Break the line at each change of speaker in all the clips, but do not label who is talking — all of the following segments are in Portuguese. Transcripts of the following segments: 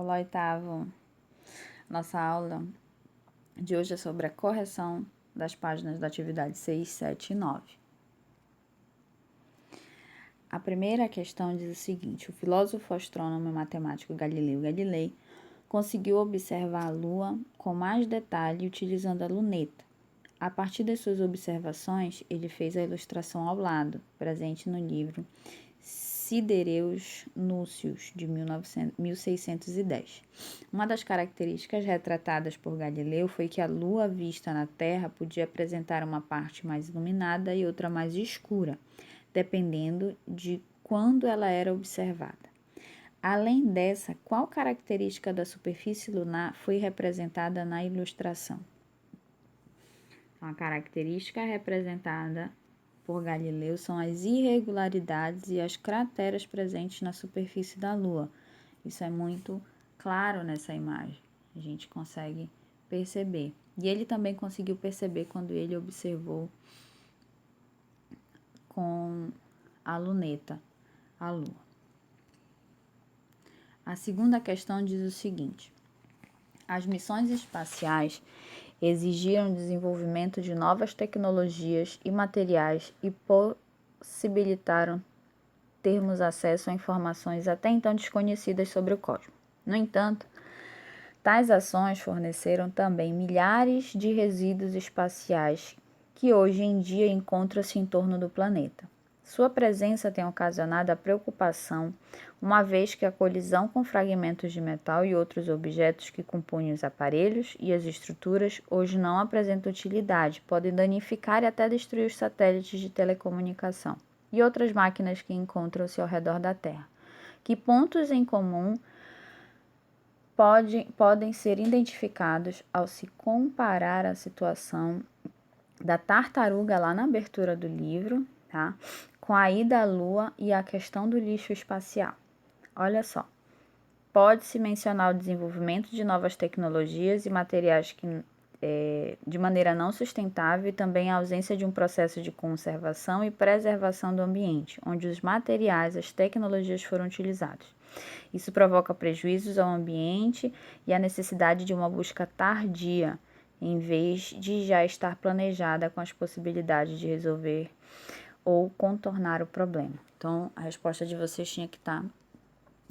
Olá, oitavo. Nossa aula de hoje é sobre a correção das páginas da atividade 6, 7 e 9. A primeira questão diz o seguinte: o filósofo, astrônomo e matemático Galileu Galilei conseguiu observar a Lua com mais detalhe utilizando a luneta. A partir das suas observações, ele fez a ilustração ao lado, presente no livro Sidereus Núcios, de 1610. Uma das características retratadas por Galileu foi que a Lua vista na Terra podia apresentar uma parte mais iluminada e outra mais escura, dependendo de quando ela era observada. Além dessa, qual característica da superfície lunar foi representada na ilustração? A característica representada por Galileu são as irregularidades e as crateras presentes na superfície da Lua. Isso é muito claro nessa imagem, a gente consegue perceber. E ele também conseguiu perceber quando ele observou com a luneta a Lua. A segunda questão diz o seguinte: as missões espaciais exigiram o desenvolvimento de novas tecnologias e materiais e possibilitaram termos acesso a informações até então desconhecidas sobre o cosmos. No entanto, tais ações forneceram também milhares de resíduos espaciais que hoje em dia encontram-se em torno do planeta. Sua presença tem ocasionado a preocupação, uma vez que a colisão com fragmentos de metal e outros objetos que compunham os aparelhos e as estruturas hoje não apresentam utilidade, podem danificar e até destruir os satélites de telecomunicação e outras máquinas que encontram-se ao redor da Terra. Que pontos em comum podem ser identificados ao se comparar a situação da tartaruga lá na abertura do livro, tá? Com a ida à Lua e a questão do lixo espacial. Olha só, pode-se mencionar o desenvolvimento de novas tecnologias e materiais de maneira não sustentável e também a ausência de um processo de conservação e preservação do ambiente, onde os materiais, as tecnologias foram utilizados. Isso provoca prejuízos ao ambiente e a necessidade de uma busca tardia, em vez de já estar planejada com as possibilidades de resolver ou contornar o problema. Então, a resposta de vocês tinha que estar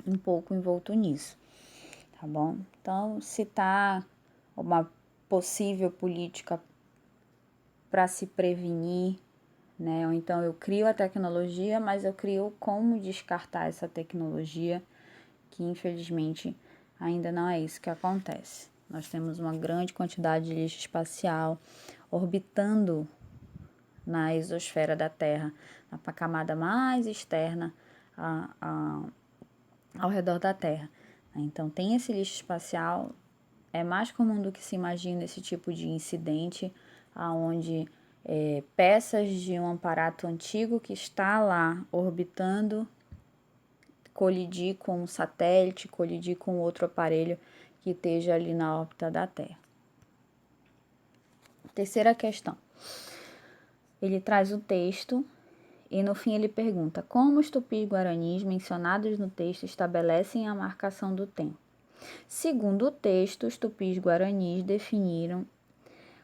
um pouco envolto nisso, tá bom? Então, citar uma possível política para se prevenir, né? Ou então eu crio a tecnologia, mas eu crio como descartar essa tecnologia, que infelizmente ainda não é isso que acontece. Nós temos uma grande quantidade de lixo espacial orbitando na exosfera da Terra, na camada mais externa ao redor da Terra. Então, tem esse lixo espacial, é mais comum do que se imagina esse tipo de incidente, onde peças de um aparato antigo que está lá orbitando colidir com um satélite, colidir com outro aparelho que esteja ali na órbita da Terra. Terceira questão. Ele traz o texto e no fim ele pergunta: como os tupis-guaranis mencionados no texto estabelecem a marcação do tempo? Segundo o texto, os tupis-guaranis definiram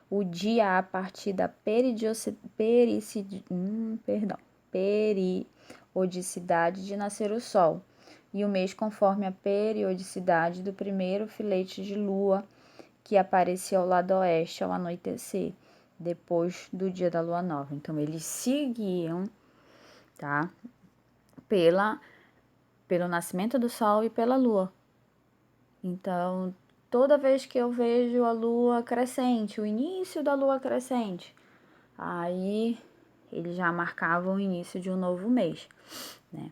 o dia a partir da periodicidade de nascer o Sol, e o mês conforme a periodicidade do primeiro filete de lua que aparecia ao lado oeste ao anoitecer, depois do dia da lua nova. Então, eles seguiam, tá? Pelo nascimento do Sol e pela lua. Então, toda vez que eu vejo a lua crescente, o início da lua crescente, aí eles já marcavam o início de um novo mês, né?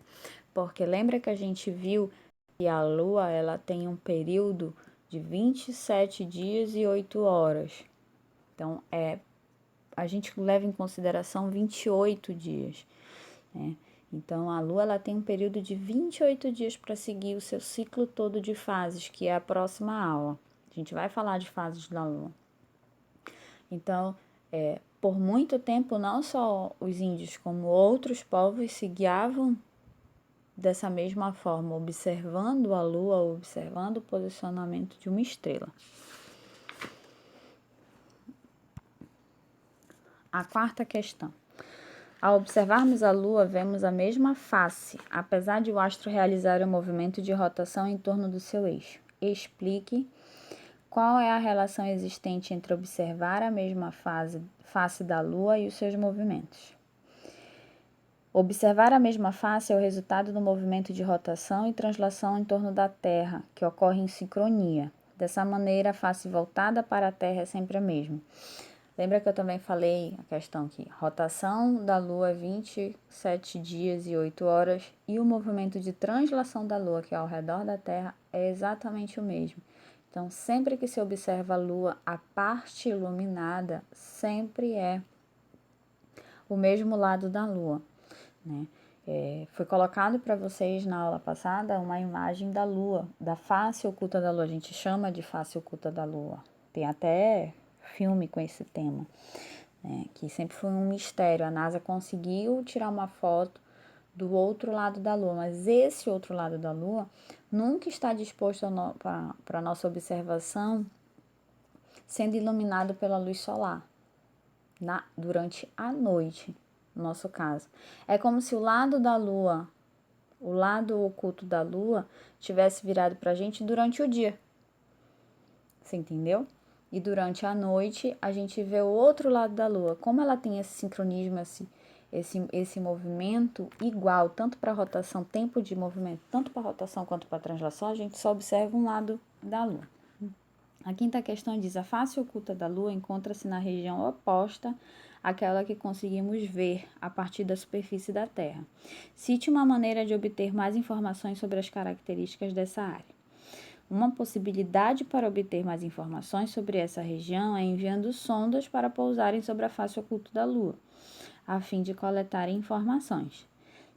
Porque lembra que a gente viu que a lua, ela tem um período de 27 dias e 8 horas. Então, a gente leva em consideração 28 dias, né? Então, a Lua ela tem um período de 28 dias para seguir o seu ciclo todo de fases, que é a próxima aula. A gente vai falar de fases da Lua. Então, por muito tempo, não só os índios, como outros povos se guiavam dessa mesma forma, observando a Lua, observando o posicionamento de uma estrela. A quarta questão. Ao observarmos a Lua, vemos a mesma face, apesar de o astro realizar um movimento de rotação em torno do seu eixo. Explique qual é a relação existente entre observar a mesma face da Lua e os seus movimentos. Observar a mesma face é o resultado do movimento de rotação e translação em torno da Terra, que ocorre em sincronia. Dessa maneira, a face voltada para a Terra é sempre a mesma. Lembra que eu também falei a questão que rotação da Lua é 27 dias e 8 horas e o movimento de translação da Lua, que é ao redor da Terra, é exatamente o mesmo. Então, sempre que se observa a Lua, a parte iluminada sempre é o mesmo lado da Lua, né? Foi colocado para vocês na aula passada uma imagem da Lua, da face oculta da Lua. A gente chama de face oculta da Lua. Tem até filme com esse tema, né? Que sempre foi um mistério. A NASA conseguiu tirar uma foto do outro lado da Lua, mas esse outro lado da Lua nunca está disposto para a nossa observação sendo iluminado pela luz solar durante a noite, no nosso caso. É como se o lado da Lua, o lado oculto da Lua, tivesse virado para a gente durante o dia. Você entendeu? E durante a noite a gente vê o outro lado da Lua. Como ela tem esse sincronismo, esse movimento igual, tanto para rotação, tempo de movimento, tanto para rotação quanto para translação, a gente só observa um lado da Lua. A quinta questão diz: a face oculta da Lua encontra-se na região oposta àquela que conseguimos ver a partir da superfície da Terra. Cite uma maneira de obter mais informações sobre as características dessa área. Uma possibilidade para obter mais informações sobre essa região é enviando sondas para pousarem sobre a face oculta da Lua, a fim de coletarem informações,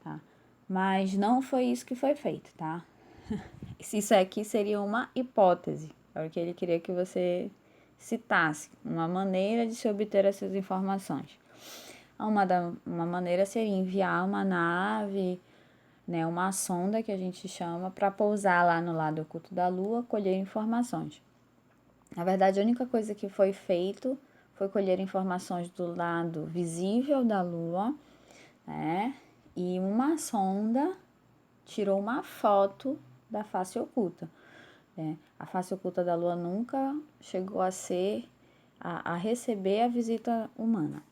tá? Mas não foi isso que foi feito, tá? Isso aqui seria uma hipótese, é o que ele queria que você citasse, uma maneira de se obter essas informações. Uma maneira seria enviar uma nave, né, uma sonda que a gente chama, para pousar lá no lado oculto da Lua, colher informações. Na verdade, a única coisa que foi feito foi colher informações do lado visível da Lua, né, e uma sonda tirou uma foto da face oculta. A face oculta da Lua nunca chegou a receber a visita humana.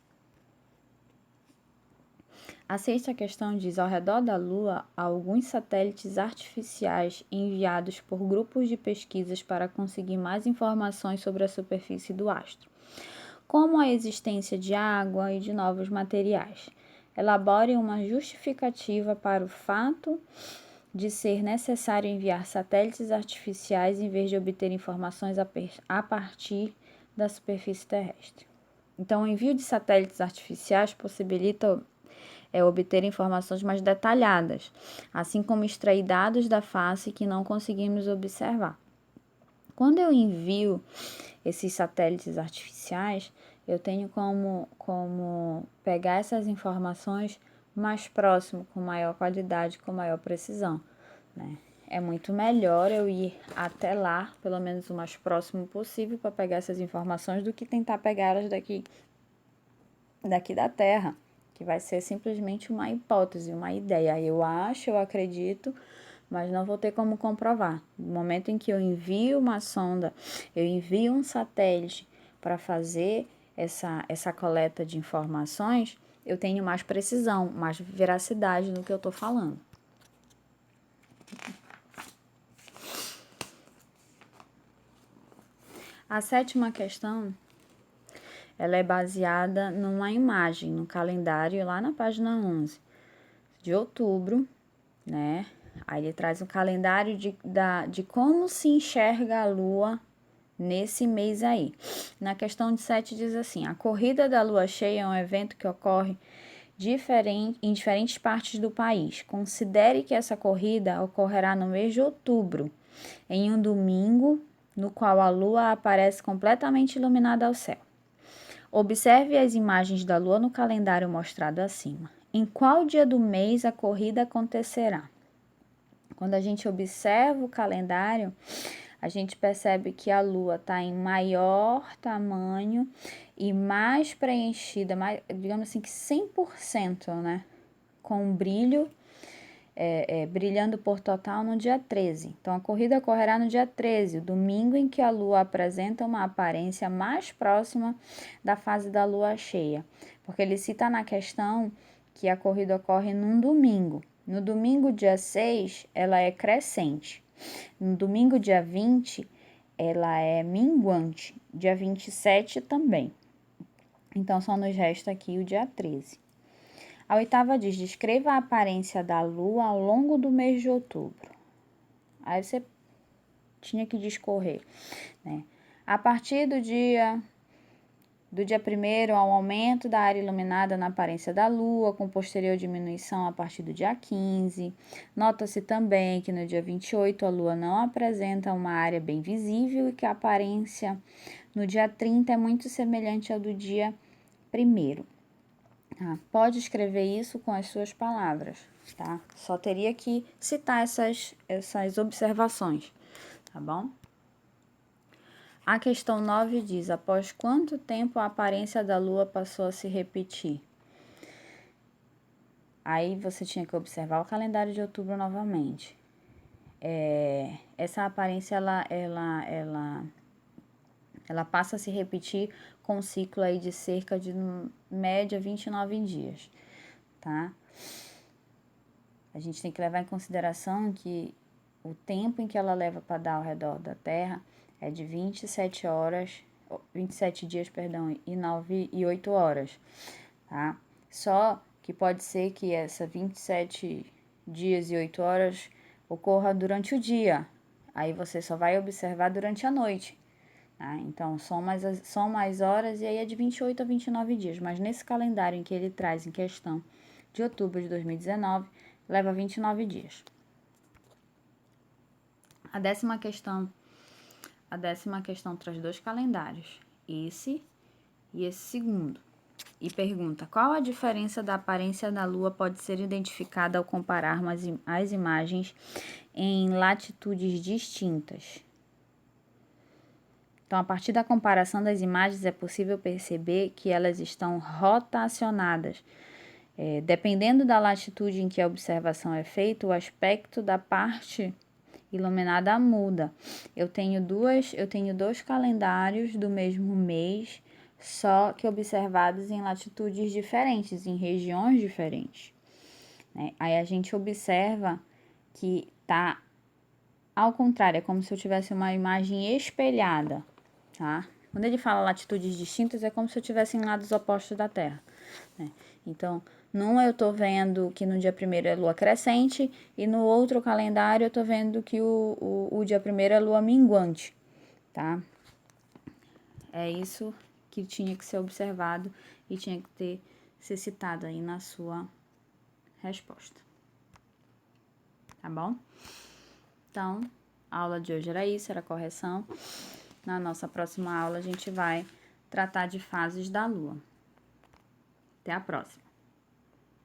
A sexta questão diz: ao redor da Lua, há alguns satélites artificiais enviados por grupos de pesquisas para conseguir mais informações sobre a superfície do astro, como a existência de água e de novos materiais. Elabore uma justificativa para o fato de ser necessário enviar satélites artificiais em vez de obter informações a partir da superfície terrestre. Então, o envio de satélites artificiais possibilita obter informações mais detalhadas, assim como extrair dados da face que não conseguimos observar. Quando eu envio esses satélites artificiais, eu tenho como pegar essas informações mais próximo, com maior qualidade, com maior precisão, né? É muito melhor eu ir até lá, pelo menos o mais próximo possível, para pegar essas informações, do que tentar pegá-las daqui da Terra, que vai ser simplesmente uma hipótese, uma ideia. Eu acho, eu acredito, mas não vou ter como comprovar. No momento em que eu envio uma sonda, eu envio um satélite para fazer essa coleta de informações, eu tenho mais precisão, mais veracidade no que eu estou falando. A sétima questão, ela é baseada numa imagem, no calendário, lá na página 11 de outubro, né? Aí ele traz um calendário de como se enxerga a Lua nesse mês aí. Na questão de 7 diz assim: a corrida da Lua cheia é um evento que ocorre em diferentes partes do país. Considere que essa corrida ocorrerá no mês de outubro, em um domingo, no qual a Lua aparece completamente iluminada ao céu. Observe as imagens da Lua no calendário mostrado acima. Em qual dia do mês a corrida acontecerá? Quando a gente observa o calendário, a gente percebe que a lua está em maior tamanho e mais preenchida, mais, digamos assim que 100%, né? Com brilho, brilhando por total no dia 13. Então, a corrida ocorrerá no dia 13, o domingo em que a lua apresenta uma aparência mais próxima da fase da lua cheia. Porque ele cita na questão que a corrida ocorre num domingo. No domingo, dia 6, ela é crescente. No domingo, dia 20, ela é minguante. Dia 27 também. Então, só nos resta aqui o dia 13. A oitava diz: descreva a aparência da lua ao longo do mês de outubro. Aí você tinha que discorrer, né? A partir do dia 1º, ao aumento da área iluminada na aparência da lua, com posterior diminuição a partir do dia 15. Nota-se também que no dia 28 a lua não apresenta uma área bem visível e que a aparência no dia 30 é muito semelhante ao do dia 1º. Pode escrever isso com as suas palavras, tá? Só teria que citar essas observações, tá bom? A questão 9 diz: após quanto tempo a aparência da lua passou a se repetir? Aí você tinha que observar o calendário de outubro novamente. Essa aparência, ela passa a se repetir com um ciclo aí de cerca de, média, 29 dias, tá? A gente tem que levar em consideração que o tempo em que ela leva para dar ao redor da Terra é de 27 dias, e 8 horas, tá? Só que pode ser que essa 27 dias e 8 horas ocorra durante o dia. Aí você só vai observar durante a noite. Tá? Então, são mais horas e aí é de 28 a 29 dias. Mas nesse calendário em que ele traz em questão de outubro de 2019, leva 29 dias. A décima questão traz 2 calendários, esse e esse segundo. E pergunta: qual a diferença da aparência da Lua pode ser identificada ao compararmos as imagens em latitudes distintas? Então, a partir da comparação das imagens, é possível perceber que elas estão rotacionadas. Dependendo da latitude em que a observação é feita, o aspecto da parte iluminada muda. Eu tenho dois calendários do mesmo mês, só que observados em latitudes diferentes, em regiões diferentes, né? Aí a gente observa que tá ao contrário, é como se eu tivesse uma imagem espelhada, tá? Quando ele fala latitudes distintas, é como se eu estivesse em lados opostos da Terra, né? Então, num eu tô vendo que no dia 1º é lua crescente e no outro calendário eu tô vendo que o dia 1º é lua minguante, tá? É isso que tinha que ser observado e tinha que ser citado aí na sua resposta, tá bom? Então, a aula de hoje era isso, era a correção. Na nossa próxima aula a gente vai tratar de fases da lua. Até a próxima!